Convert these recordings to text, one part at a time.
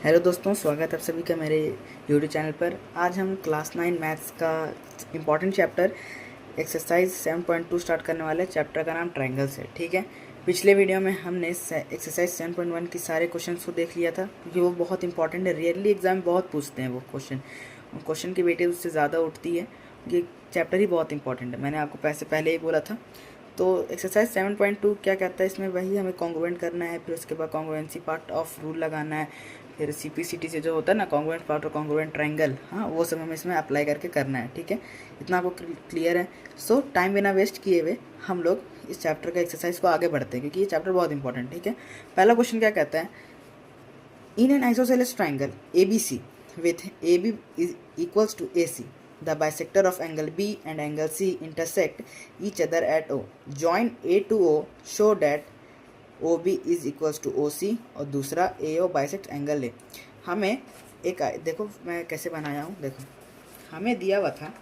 Hello दोस्तों, स्वागत है आप सभी का मेरे यूट्यूब चैनल पर। आज हम क्लास 9 मैथ्स का इम्पॉर्टेंट चैप्टर एक्सरसाइज 7.2 स्टार्ट करने वाले। चैप्टर का नाम ट्रायंगल्स है। ठीक है, पिछले वीडियो में हमने एक्सरसाइज 7.1 की सारे क्वेश्चंस को देख लिया था क्योंकि वो बहुत इंपॉर्टेंट है। रियरली एग्जाम में बहुत पूछते हैं वो क्वेश्चन की वेटेज उससे ज़्यादा उठती है। ये चैप्टर ही बहुत इंपॉर्टेंट है, मैंने आपको पहले ही बोला था। तो एक्सरसाइज 7.2 क्या कहता है, इसमें वही हमें कॉन्ग्रुएंट करना है, फिर उसके बाद कॉन्ग्रुएंसी पार्ट ऑफ रूल लगाना है, फिर CPCT से जो होता है ना कॉन्ग्रुएंट पार्ट और कॉन्ग्रुएंट ट्रायंगल, हाँ वो सब हमें इसमें अप्लाई करके करना है। ठीक है, इतना आपको क्लियर है। सो टाइम बिना वेस्ट किए हुए हम लोग इस चैप्टर का एक्सरसाइज को आगे बढ़ते हैं क्योंकि ये चैप्टर बहुत इंपॉर्टेंट है। ठीक है, पहला क्वेश्चन क्या कहता है, in an isosceles triangle ABC with AB is equals to AC, the bisector of angle B and angle C intersect each other at O. Join A to O, show that OB is equals to OC और दूसरा AO bisect angle A। हमें एक देखो मैं कैसे बनाया हूँ, देखो हमें दिया हुआ था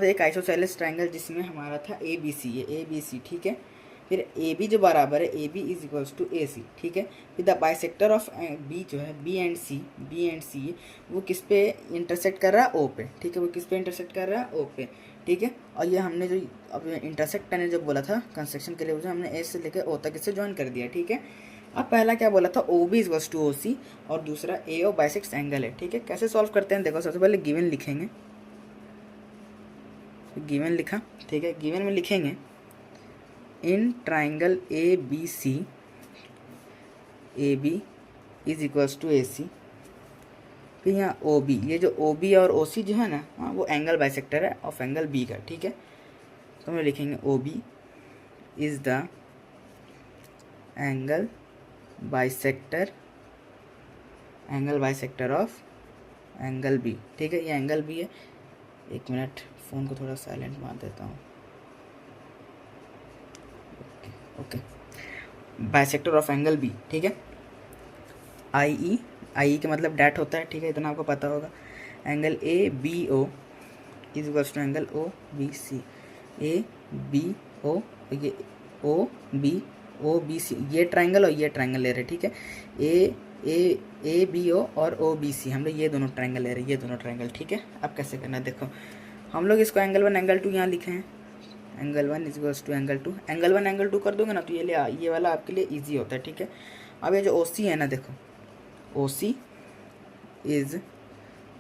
एक आइसोसेलेस ट्रायंगल जिसमें हमारा था ABC, ये ABC। ठीक है, फिर AB जो बराबर है AB is equals to AC। ठीक है, फिर द बाइसेक्टर ऑफ B जो है B एंड C वो किस पे इंटरसेक्ट कर रहा है, O पे। ठीक है, वो किस पे इंटरसेक्ट कर रहा है, O पे। ठीक है, और ये हमने जो अब इंटरसेक्ट मैंने जो बोला था कंस्ट्रक्शन के लिए, उसे हमने A से लेकर O तक इसे ज्वाइन कर दिया। ठीक है, अब पहला क्या बोला था, OB is equals to OC और दूसरा AO बाइसेक्ट एंगल है। ठीक है, कैसे सॉल्व करते हैं, देखो सबसे पहले गिवन लिखेंगे, गिवन लिखा। ठीक है, गिवन में लिखेंगे in triangle ABC AB is equals to AC। फिर यहाँ OB, ये जो OB और OC जो है ना, हाँ वो एंगल बाइसेक्टर है ऑफ एंगल B का। ठीक है, तो हम लिखेंगे OB is the angle bisector of angle B। ठीक है, ये एंगल B है। एक मिनट, फ़ोन को थोड़ा साइलेंट मार देता हूँ। Okay, bisector of angle B। ठीक है, आई का मतलब डैट होता है। ठीक है, इतना आपको पता होगा। Angle ABO is equals to angle OBC। ABO, ये OBC, ये ट्रायंगल और ये ट्रायंगल ले रहे। ठीक है, ABO और OBC हम लोग ये दोनों ट्रायंगल ले रहे, ये दोनों ट्रायंगल। ठीक है, अब कैसे करना है, देखो हम लोग इसको एंगल 1 एंगल 2 यहाँ लिखे हैं। Angle 1 is equals to angle 2, angle 1 angle 2 कर दोगे ना तो ये वाला आपके लिए ईजी होता है। ठीक है, अब ये जो OC है ना, देखो OC is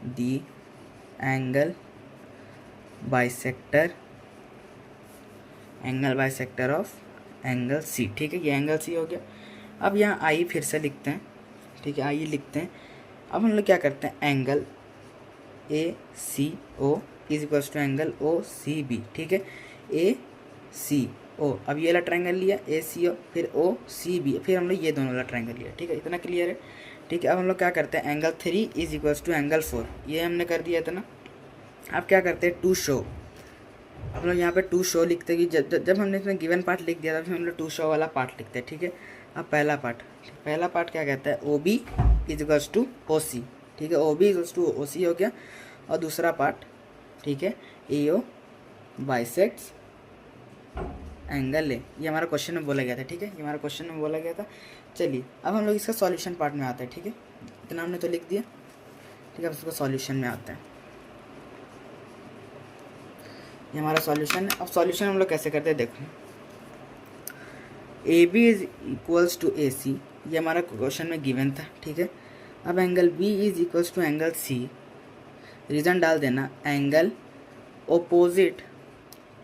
the angle bisector of angle C। ठीक है, ये एंगल C हो गया। अब यहाँ आई फिर से लिखते हैं। ठीक है, आई लिखते हैं। अब हम लोग क्या करते हैं, angle ACO is equals to angle OCB। ठीक है, ACO, अब ये वाला ट्रायंगल लिया ACO, फिर OCB, फिर हम लोग ये दोनों वाला ट्रायंगल लिया। ठीक है, इतना क्लियर है। ठीक है, अब हम लोग क्या करते हैं, angle 3 is equals to angle 4, ये हमने कर दिया इतना। अब क्या करते हैं, टू शो। हम लोग यहाँ पे टू शो लिखते हैं कि जब हमने इसमें गिवन पार्ट लिख दिया था फिर हम लोग टू शो वाला पार्ट लिखते हैं। ठीक है, अब पहला पार्ट क्या कहता है, OB is equals to OC। ठीक है, OB is equals to OC हो गया। और दूसरा पार्ट, ठीक है, AO बाइसेक्ट्स एंगल ए, ये हमारा क्वेश्चन में बोला गया था। ठीक है, ये हमारा क्वेश्चन में बोला गया था। चलिए अब हम लोग इसका सॉल्यूशन पार्ट में आते हैं। ठीक है, इतना हमने तो लिख दिया। ठीक है, अब इसका सॉल्यूशन में आते हैं। ये हमारा सॉल्यूशन है। अब सॉल्यूशन हम लोग कैसे करते हैं, देखो AB is equals to AC, ये हमारा क्वेश्चन में गिवन था। ठीक है, अब angle B is equals to angle C, reason डाल देना, angle opposite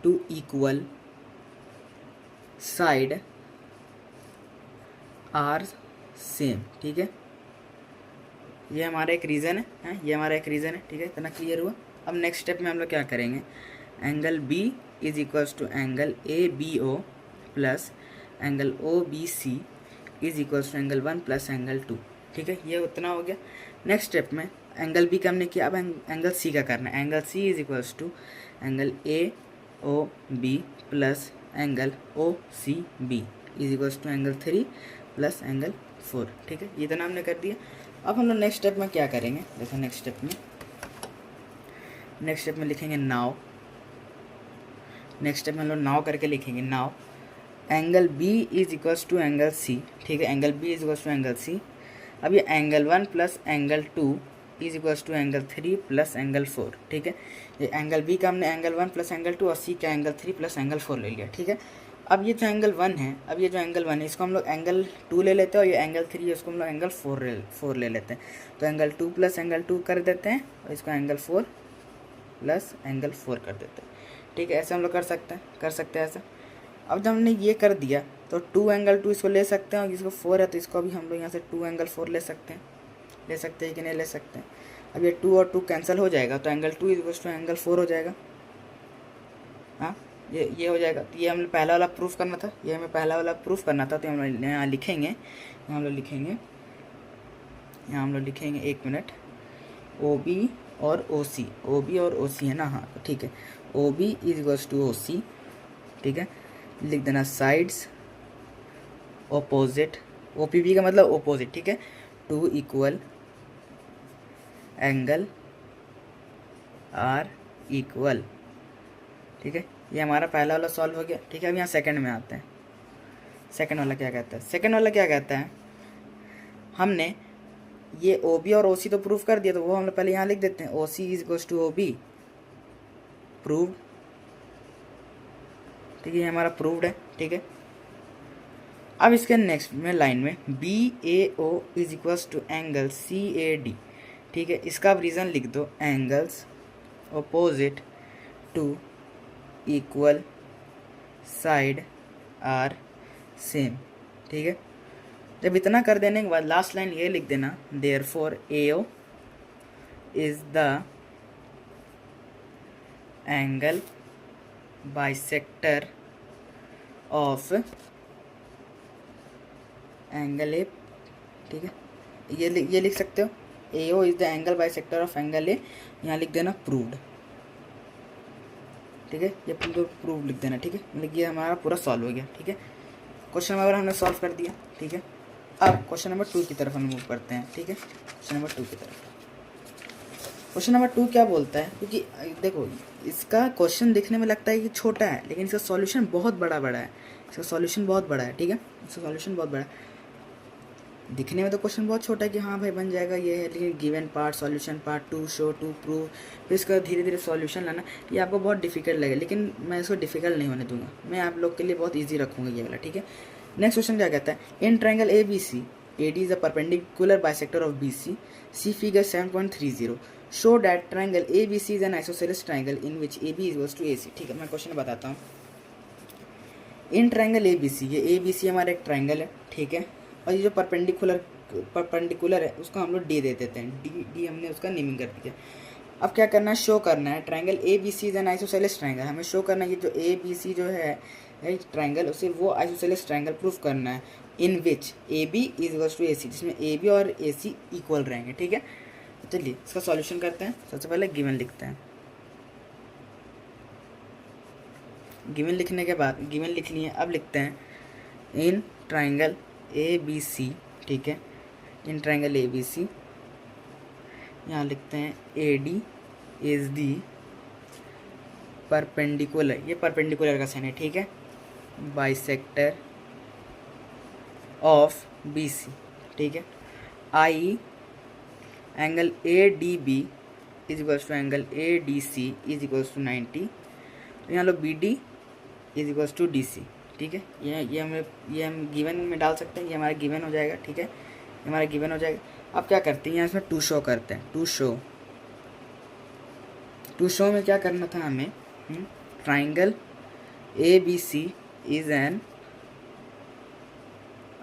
to equal side are same. ठीक है, ये हमारा एक रीज़न है, ये हमारा एक रीज़न है। ठीक है, इतना क्लियर हुआ। अब नेक्स्ट स्टेप में हम लोग क्या करेंगे, angle B is equals to angle ABO plus angle OBC is equals to angle 1 plus angle 2। ठीक है, ये उतना हो गया। नेक्स्ट स्टेप में एंगल B का हमने किया, अब एंगल C का करना है। Angle C is equals to angle AOB plus angle OCB is equals to angle 3 plus angle 4। ठीक है, ये इतना हमने कर दिया। अब हम लोग नेक्स्ट स्टेप में क्या करेंगे, देखो नेक्स्ट स्टेप में लिखेंगे नाव। नेक्स्ट स्टेप में हम लोग नाव करके लिखेंगे, now angle B is equals to angle C, ठीक है, angle B is equals to angle C. अब ये angle 1 plus angle 2 is equals to angle 3 plus angle 4, ठीक है। ये एंगल बी का हमने एंगल 1 प्लस एंगल 2 और सी का एंगल 3 प्लस एंगल 4 ले लिया, ठीक है। अब ये जो एंगल 1 है, अब ये जो एंगल 1 है इसको हम लोग एंगल 2 ले लेते हैं, और ये एंगल 3 है उसको हम लोग एंगल 4 ले लेते हैं। तो एंगल 2 प्लस एंगल 2 कर देते हैं और इसको एंगल 4 प्लस एंगल 4 कर देते हैं, ठीक है। ऐसे हम लोग कर सकते हैं ऐसा। अब जब हमने ये कर दिया तो 2 एंगल 2 इसको ले सकते हैं, और इसको 4 है तो इसको भी हम लोग यहाँ से 2 एंगल 4 ले सकते हैं कि नहीं ले सकते हैं। अब ये 2 और 2 कैंसिल हो जाएगा तो एंगल 2 इक्वल्स टू एंगल 4 हो जाएगा। हाँ, ये हो जाएगा। तो ये हमें पहला वाला प्रूफ करना था, तो हम लोग यहाँ लिखेंगे, एक मिनट, ओ बी और ओ सी है ना, हाँ तो ठीक है। O B is equals to O C, ठीक है। लिख देना sides opposite, O P B का मतलब ऑपोजिट, ठीक है, two equal angle are equal, ठीक है। ये हमारा पहला वाला सॉल्व हो गया, ठीक है। अब यहाँ सेकंड में आते हैं। सेकंड वाला क्या कहता है, हमने ये ओ बी और ओ सी तो प्रूव कर दिया, तो वो हम लोग पहले यहाँ लिख देते हैं, O C is equals to O B, proved, ठीक है, ये हमारा प्रूव्ड है, ठीक है। अब इसके नेक्स्ट में लाइन में B A O is equals to angle C A D, ठीक है। इसका आप रीज़न लिख दो, angles opposite to equal side are same, ठीक है। जब इतना कर देने के बाद लास्ट लाइन ये लिख देना, therefore AO is the angle bisector of angle A, ठीक है। ये लिख सकते हो, AO is the angle bisector of angle A, यहाँ लिख देना प्रूव्ड, ठीक है। ये प्रूव लिख देना, ठीक है। मतलब ये हमारा पूरा सॉल्व हो गया, ठीक है। क्वेश्चन नंबर हमने सॉल्व कर दिया, ठीक है। अब क्वेश्चन नंबर 2 की तरफ हम मूव करते हैं, ठीक है। क्वेश्चन नंबर 2 की तरफ, क्वेश्चन नंबर 2 क्या बोलता है, क्योंकि देखो इसका क्वेश्चन दिखने में लगता है कि छोटा है, लेकिन इसका सॉल्यूशन बहुत बड़ा है, ठीक है। इसका सॉल्यूशन बहुत बड़ा है। दिखने में तो क्वेश्चन बहुत छोटा है कि हाँ भाई बन जाएगा ये है, लेकिन given part, solution part, to show, to prove, फिर इसका धीरे धीरे सॉल्यूशन लाना, ये आपको बहुत डिफिकल्ट लगेगा, लेकिन मैं इसको डिफिकल्ट नहीं होने दूंगा, मैं आप लोग के लिए बहुत ईजी रखूँगा ये वाला, ठीक है। नेक्स्ट क्वेश्चन क्या कहता है, in triangle A B C AD is a perpendicular bisector of BC. See figure 7.30. Show that triangle ABC is an isosceles triangle in which AB is equals to AC. ठीक है, मैं question बताता हूँ। In triangle ABC, ये ABC हमारा एक triangle है, ठीक है। और ये जो परपेंडिकुलर है उसको हम लोग D दे देते हैं, D हमने उसका नेमिंग कर दिया। अब क्या करना है, शो करना है triangle ABC is an isosceles triangle. हमें शो करना है ये जो ABC जो है ट्रायंगल, उसे वो आइसोसेलेस ट्रायंगल प्रूफ करना है, in which AB is equals to AC, जिसमें AB और AC इक्वल रहेंगे, ठीक है। चलिए इसका सॉल्यूशन करते हैं। सबसे पहले गिवन लिखते हैं। गिवन लिखने के बाद, गिवन लिख लिए, अब लिखते हैं इन ट्रायंगल ABC, ठीक है। इन ट्रायंगल ABC यहाँ लिखते हैं AD इज दी परपेंडिकुलर, ये परपेंडिकुलर का साइन है, ठीक है, बाइसेक्टर ऑफ BC, ठीक है। आई angle ADB is equals to angle ADC is equals to 90। तो यहाँ लो BD is equals to DC, ठीक है। ये हम गिवन में डाल सकते हैं, ये हमारा गिवन हो जाएगा, ठीक है, ये हमारा गिवन हो जाएगा। अब क्या करते हैं, यहाँ इसमें टू शो करते हैं। टू शो में क्या करना था हमें, triangle ABC is an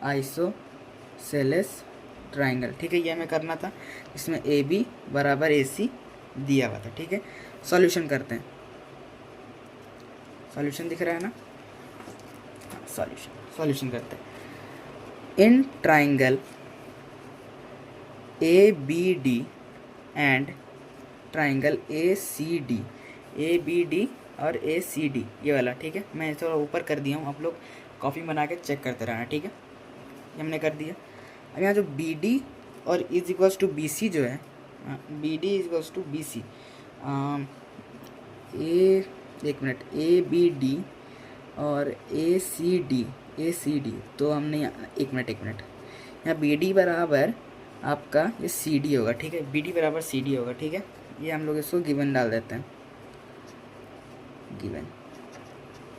isosceles triangle, ठीक है, ये हमें करना था। इसमें AB बराबर AC दिया हुआ था, ठीक है। सॉल्यूशन करते हैं, सॉल्यूशन दिख रहा है ना, सॉल्यूशन करते हैं। In triangle ABD and triangle ACD, ABD और ACD ये वाला, ठीक है। मैं थोड़ा ऊपर कर दिया हूँ, आप लोग कॉपी बना के चेक करते रहना, ठीक है। ये हमने कर दिया। अब यहाँ जो BD और इज इक्वल्स टू BC जो है, BD is equals to BC, एक मिनट, ABD और ए सी डी, तो हमने एक मिनट यहाँ बी डी बराबर आपका ये सी डी होगा, ठीक है, बी डी बराबर सी डी होगा, ठीक है। ये हम लोग इसको गिवन डाल देते हैं, गिवन,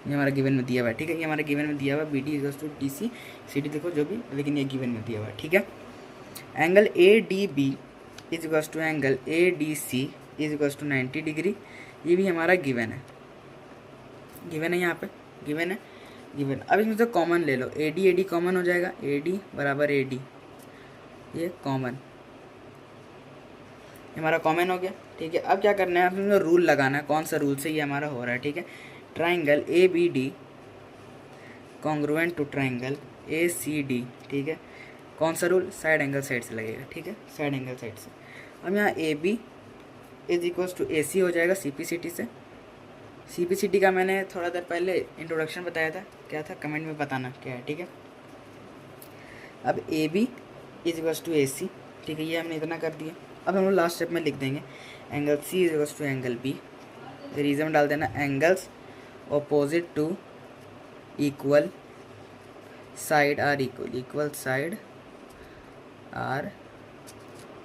ये हमारा गिवन में दिया हुआ है, ठीक है, ये हमारा गिवन में दिया हुआ है B D equals to D C, C D देखो जो भी, लेकिन ये गिवन में दिया हुआ है, ठीक है। Angle A D B is equals to angle A D C is equals to 90 degree, ये भी हमारा गिवन है, गिवन है, यहाँ पे गिवन है, गिवन। अब इसमें से कॉमन ले लो, ए डी कॉमन हो जाएगा, ए डी बराबर ए डी, ये कॉमन, हमारा कॉमन हो गया, ठीक है। अब क्या करना है, हमें रूल लगाना है, कौन सा रूल से ये हमारा हो रहा है, ठीक है। Triangle A B D congruent to triangle A C D, ठीक है। कौन सा रूल, साइड एंगल साइड से लगेगा, ठीक है, साइड एंगल साइड से। अब यहाँ A B is equals to A C हो जाएगा सी पी सी टी से। सी पी सी टी का मैंने थोड़ा देर पहले इंट्रोडक्शन बताया था, क्या था कमेंट में बताना क्या है, ठीक है। अब A B is equals to A C, ठीक है, ये हमने इतना कर दिया। अब हम लोग लास्ट स्टेप में लिख देंगे angle C is equals to angle B, reason में डाल देना angles opposite to equal side are equal, equal side are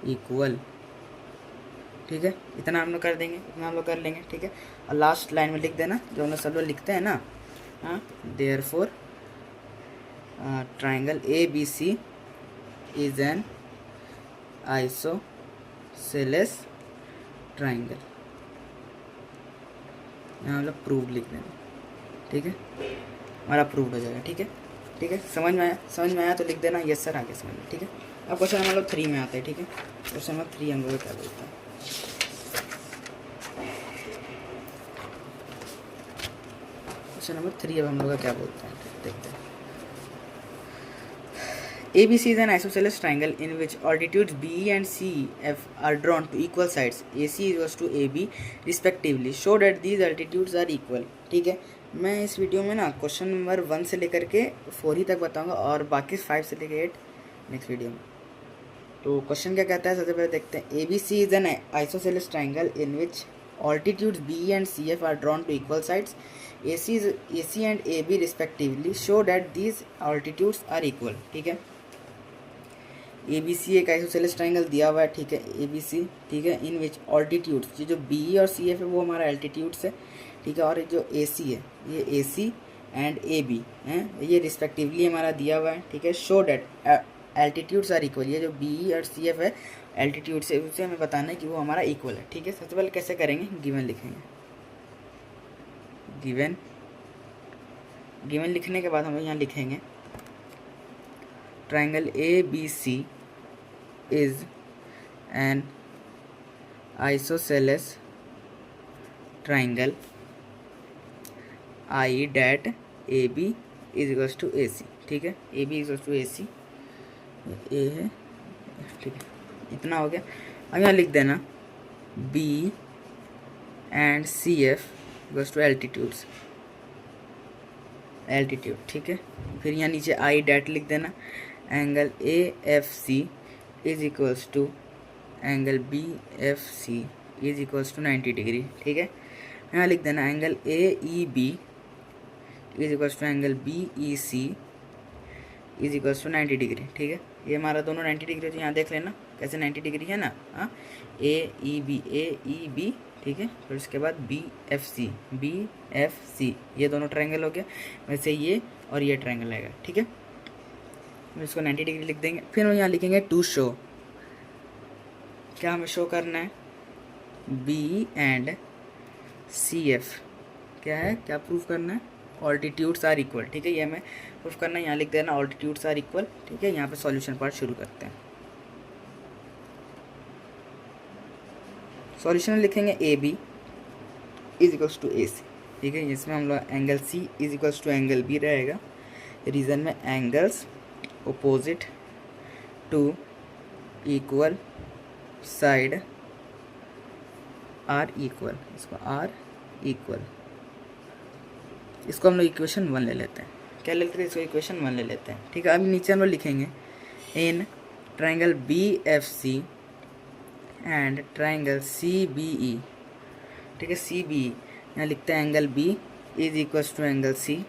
equal, ठीक है। इतना हम लोग कर देंगे, इतना हम लोग कर लेंगे, ठीक है। और लास्ट लाइन में लिख देना जो हम लोग सब लोग लिखते हैं ना, हाँ, therefore triangle A B C is an isosceles triangle, यहाँ हम लोग प्रूव लिख देंगे, ठीक है, हमारा प्रूव हो जाएगा, ठीक है, ठीक है। समझ में आया तो लिख देना यस सर, आगे समझ में, ठीक है। अब क्वेश्चन हम लोग 3 में आता है, ठीक है, क्वेश्चन नंबर 3 हम लोग क्या बोलते हैं, क्वेश्चन नंबर 3 अब हम लोग क्या बोलते हैं, देखते हैं। ABC is an isosceles triangle in which altitudes B and CF are drawn to equal sides. AC is equals to AB respectively. Show that these altitudes are equal. ठीक है, मैं इस वीडियो में ना क्वेश्चन नंबर 1 से लेकर के 4 ही तक बताऊंगा और बाकी 5 से लेकर 8 नेक्स्ट वीडियो में। तो क्वेश्चन क्या कहता है, सबसे पहले देखते हैं। ABC is an isosceles triangle in which altitudes B and CF are drawn to equal sides. AC and AB respectively. Show that these altitudes are equal. ठीक है, ABC एक आइसोसेलेस ट्राइंगल दिया हुआ है, ठीक है, ABC, ठीक है, इन विच ऑल्टीट्यूड्स, ये जो BE और CF है वो हमारा एल्टीट्यूड्स है, ठीक है, और जो AC है ये AC एंड AB हैं, ये रिस्पेक्टिवली हमारा दिया हुआ है, ठीक है। Show that altitudes are equal, ये जो BE और CF है एल्टीट्यूड से, उससे हमें बताना है कि वो हमारा इक्वल है, ठीक है। सबसे पहले कैसे करेंगे, गिवन लिखेंगे, गिवन लिखने के बाद हम यहाँ लिखेंगे triangle ABC is an isosceles triangle I that AB is equals to AC, ठीक है, AB is equals to AC, A है, ठीक है, इतना हो गया। अब यहाँ लिख देना B and CF equals to altitudes, altitude, ठीक है। फिर यहाँ नीचे आई डैट लिख देना, angle AFC is equals to angle BFC is equals to 90 degree, ठीक है। यहाँ लिख देना angle AEB is equals to angle BEC is equals to 90 degree, ठीक है। ये हमारा दोनों 90 डिग्री है, तो यहाँ देख लेना कैसे 90 डिग्री है ना, हाँ, AEB, ठीक है। फिर उसके बाद BFC, ये दोनों ट्रायंगल हो गया, वैसे ये और ये ट्रायंगल आएगा, ठीक है। इसको 90 डिग्री लिख देंगे। फिर हम यहाँ लिखेंगे टू शो, क्या हमें शो करना है, B एंड CF क्या है, क्या प्रूफ करना है, ऑल्टीट्यूड्स आर इक्वल, ठीक है, ये हमें प्रूफ करना है। यहाँ लिख देना ऑल्टीट्यूड्स आर इक्वल, ठीक है। यहाँ पे सॉल्यूशन पार्ट शुरू करते हैं। सॉल्यूशन लिखेंगे AB is equals to AC, ठीक है। इसमें हम लोग angle C is equals to angle B रहेगा, रीजन में angles opposite to equal side are equal, इसको आर इक्वल, इसको हम लोग इक्वेशन 1 ले लेते हैं। क्या ले लेते हैं, इसको इक्वेशन 1 ले लेते हैं, ठीक है। अभी नीचे हम लोग लिखेंगे in triangle BFC and triangle CBE, ठीक है, CBE, यहाँ लिखते हैं angle B is equals to angle C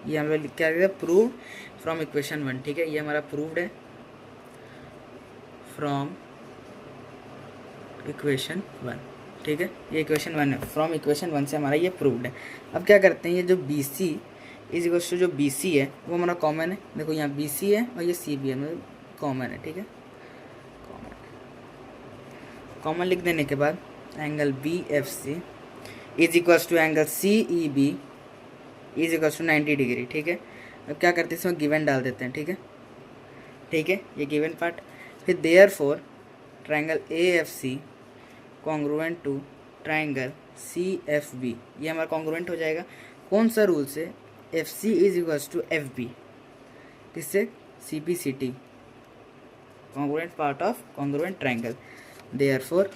ये हम लोग क्या कहते हैं, प्रूव्ड फ्रॉम इक्वेशन 1, ठीक है। ये हमारा प्रूव्ड है फ्रॉम इक्वेशन 1, ठीक है। ये इक्वेशन 1 है, फ्रॉम इक्वेशन 1 से हमारा ये प्रूव्ड है। अब क्या करते हैं, ये जो B C is equals to जो बी सी है वो हमारा कॉमन है। देखो यहाँ बी सी है और ये सी बी है, मतलब कॉमन है, ठीक है। कॉमन लिख देने के बाद angle B F C is equals to angle C E B is equals to 90 degree, ठीक है। अब क्या करते हैं, इसमें गिवन डाल देते हैं, ठीक है, ठीक है, ये गिवन पार्ट। फिर therefore triangle A F C congruent to triangle C F B, ये हमारा कॉन्ग्रुएंट हो जाएगा कौन सा रूल से, F C is equals to F B, किससे, C P C T, congruent part of congruent triangle. Therefore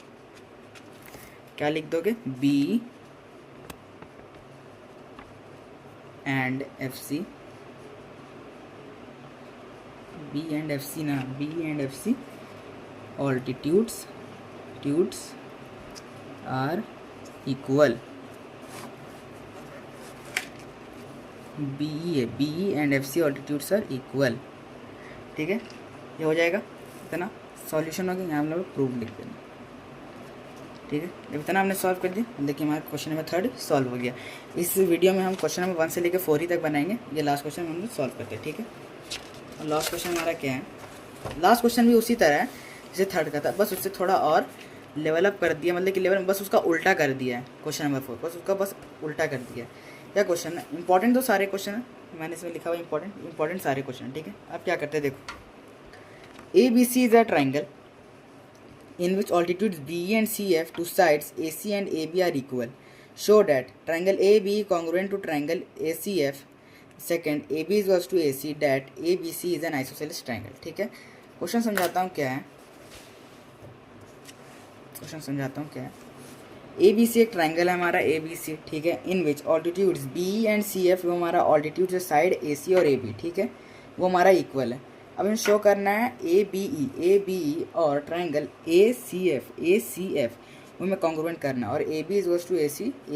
क्या लिख दोगे, B and F C, B and F C ना, B and F C altitudes are equal, B and F C altitudes are equal, ठीक है। ये हो जाएगा, इतना सॉल्यूशन हो गया। यहाँ हम लोग प्रूफ लिख देंगे, ठीक है। जब इतना हमने सॉल्व कर दिया, देखिए हमारा क्वेश्चन नंबर 3 सॉल्व हो गया। इस वीडियो में हम क्वेश्चन नंबर 1 से लेकर 4 ही तक बनाएंगे। ये लास्ट क्वेश्चन हम लोग सॉल्व करते हैं, ठीक है। और लास्ट क्वेश्चन हमारा क्या है, लास्ट क्वेश्चन भी उसी तरह है जैसे 3rd का था, बस उससे थोड़ा और लेवल अप कर दिया, मतलब कि लेवल बस उसका उल्टा कर दिया है। क्वेश्चन नंबर 4 बस उसका उल्टा कर दिया है। क्या क्वेश्चन है, इंपॉर्टेंट तो सारे क्वेश्चन है, मैंने इसमें लिखा हुआ इंपॉर्टेंट सारे क्वेश्चन, ठीक है। अब क्या करते हैं, देखो A B C is a triangle in which altitudes B and CF, two sides AC and AB are equal. Show that triangle AB congruent to triangle ACF. Second, AB is equals to AC, that ABC is an isosceles triangle. ठीक है, question समझाता हूँ क्या है, ए B सी एक triangle है हमारा ए B C, ठीक है। In which altitudes B and C F, वो हमारा ऑल्टीट्यूड साइड ए सी और ए बी, ठीक है, वो हमारा इक्वल है। अब हमें शो करना है ए बी ई और ट्राइंगल ए सी एफ वो हमें कॉन्ग्रुएंट करना है, और A B is equals to A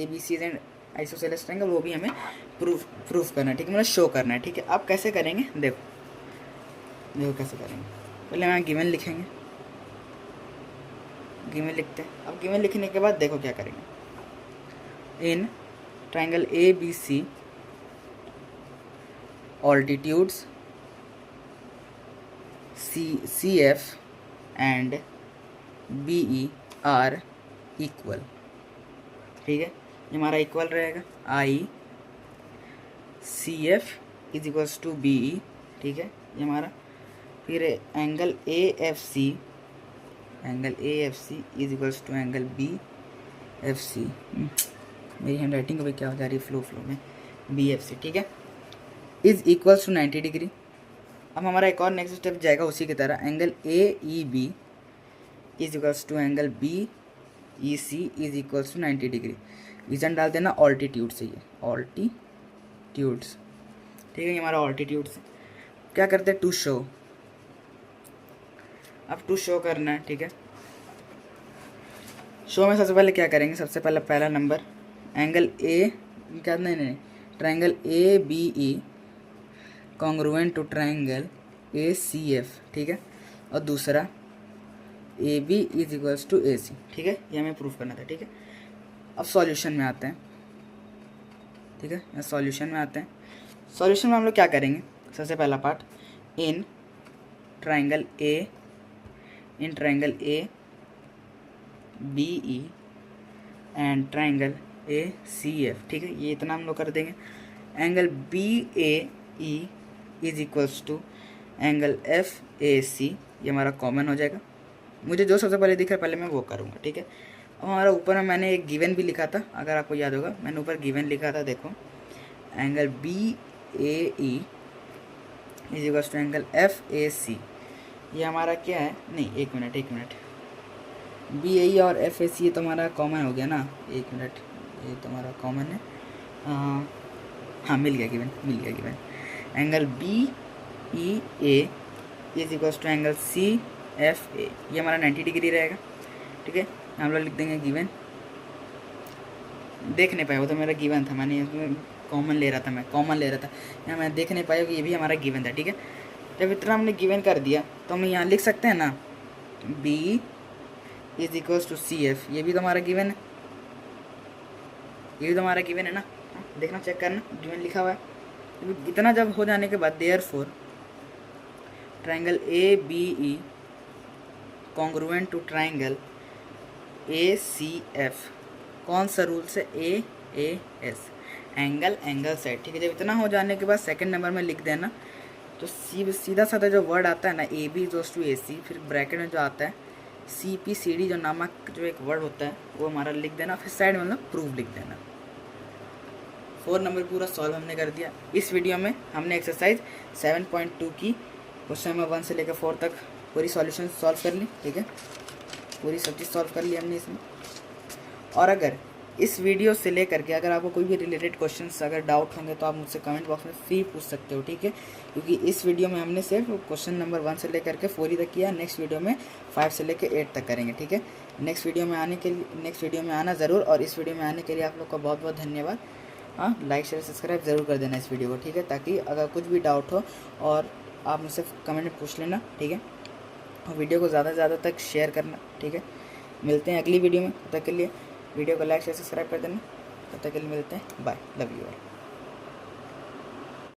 B C is an isosceles triangle, वो भी हमें प्रूफ करना है, ठीक है, मतलब शो करना है, ठीक है। अब कैसे करेंगे, देखो कैसे करेंगे। पहले हम गिवन लिखेंगे, गिवन लिखते हैं। अब गिवन लिखने के बाद देखो क्या करेंगे, in triangle A B C altitudes C F and B E are equal, ठीक है। ये हमारा इक्वल रहेगा, आई C F is equals to B E, ठीक है, ये हमारा। फिर angle A F C is equals to angle B F C, मेरी हैंड राइटिंग को भी क्या हो जा रही है फ्लो में, बी एफ सी, ठीक है, इज इक्वल्स टू 90 डिग्री। अब हमारा एक और नेक्स्ट स्टेप जाएगा उसी की तरह, angle A E B is equals to angle B E C is equals to 90 degree. Reason डाल देना ऑल्टीट्यूड से, ये ऑल्टीट्यूड्स, ठीक है, ये हमारा ऑल्टीट्यूड्स। क्या करते हैं, टू शो, अब टू शो करना है, ठीक है। शो में सबसे पहले क्या करेंगे, सबसे पहले पहला नंबर एंगल ए क्या, नहीं triangle A B E congruent to triangle A C F, ठीक है, और दूसरा A B is equals to A C, ठीक है, ये हमें प्रूफ करना था, ठीक है। अब सॉल्यूशन में आते हैं, ठीक है, सॉल्यूशन में आते हैं। सॉल्यूशन में हम लोग क्या करेंगे, सबसे पहला part, in triangle A B E and triangle A C F, ठीक है, ये इतना हम लोग कर देंगे। Angle B A E is equals to angle F A C, ये हमारा कॉमन हो जाएगा। मुझे जो सबसे पहले दिख रहा है पहले मैं वो करूँगा, ठीक है। अब हमारा ऊपर में मैंने एक गिवन भी लिखा था, अगर आपको याद होगा, मैंने ऊपर गिवन लिखा था, देखो angle B A E is equals to angle F A C, ये हमारा क्या है, नहीं एक मिनट, बी ए ई और एफ ए सी ये तो हमारा कॉमन हो गया ना, एक मिनट, ये तो हमारा कॉमन है, हाँ मिल गया given. Angle B E A is equals to angle C F A, ये हमारा 90 डिग्री रहेगा, ठीक है। हम लोग लिख देंगे गिवन, देख नहीं पाए, वो तो मेरा गिवन था, मैंने कॉमन ले रहा था। यहाँ मैं देख नहीं पाया कि ये भी हमारा गिवन था, ठीक है। जब इतना हमने गिवन कर दिया तो हम यहाँ लिख सकते हैं ना, B is equals to CF। ये भी तो हमारा गिवन है, ना। देखना, चेक करना, गिवन लिखा हुआ है। इतना जब हो जाने के बाद therefore triangle ABE congruent to triangle ACF, कौन सा रूल से, AAS, एंगल सेट, ठीक है। जब इतना हो जाने के बाद सेकंड नंबर में लिख देना, तो सीधा साधा जो वर्ड आता है ना, AB इक्वल्स टू AC, फिर ब्रैकेट में जो आता है CPCD जो नामक जो एक वर्ड होता है वो हमारा लिख देना, फिर साइड में मतलब प्रूफ लिख देना। 4 नंबर पूरा सॉल्व हमने कर दिया। इस वीडियो में हमने एक्सरसाइज 7.2 की क्वेश्चन नंबर 1 से लेकर 4 तक पूरी सॉल्यूशन सॉल्व कर ली, ठीक है। पूरी सब चीज़ सॉल्व कर ली हमने इसमें। और अगर इस वीडियो से लेकर के अगर आपको कोई भी रिलेटेड क्वेश्चंस अगर डाउट होंगे तो आप मुझसे कमेंट बॉक्स में फ्री पूछ सकते हो, ठीक है। क्योंकि इस वीडियो में हमने सिर्फ क्वेश्चन नंबर 1 से लेकर के 4 ही तक किया। नेक्स्ट वीडियो में 5 से लेकर 8 तक करेंगे, ठीक है। नेक्स्ट वीडियो में आना ज़रूर, और इस वीडियो में आने के लिए आप लोग का बहुत बहुत धन्यवाद। हाँ, लाइक शेयर सब्सक्राइब ज़रूर कर देना इस वीडियो को, ठीक है, ताकि अगर कुछ भी डाउट हो और आप मुझसे कमेंट में पूछ लेना, ठीक है। और वीडियो को ज़्यादा से ज़्यादा तक शेयर करना, ठीक है। मिलते हैं अगली वीडियो में, तब तक के लिए वीडियो को लाइक शेयर सब्सक्राइब कर देना। तब तक के लिए मिलते हैं, बाय, लव यू ऑल।